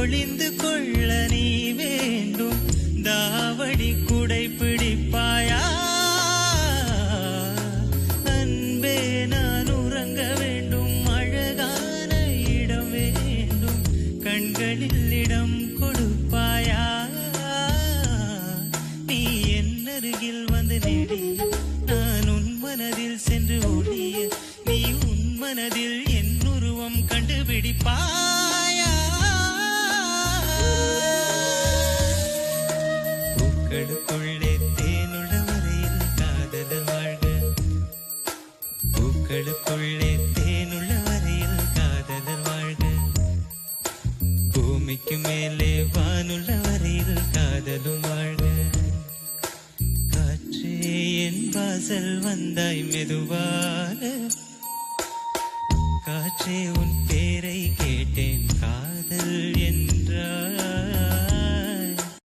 ஒளிந்து கொள்ள நீ வேண்டும் தாவடி குடை பிடிப்பாயா அன்பே நான் உறங்க வேண்டும் அழகான இடம் வேண்டும் கண்களில் இடம் கொடுப்பாயா நீ என் அருகில் வந்து நெடி நான் உன் மனதில் சென்று ஒளிய நீ உன் மனதில் என் உருவம் கண்டுபிடிப்பாயா பூக்களுக்குள்ளே தேனுள்ள வரையில் காதலர் வாழ்க பூக்களுக்குள்ளே தேனுள்ள வரையில் காதலர் வாழ்க பூமிக்கு மேலே வானுள்ள வரையில் காதலும் வாழ்க காற்றே என் வாசல் வந்தாய் மெதுவாக காற்றே உன் பேரை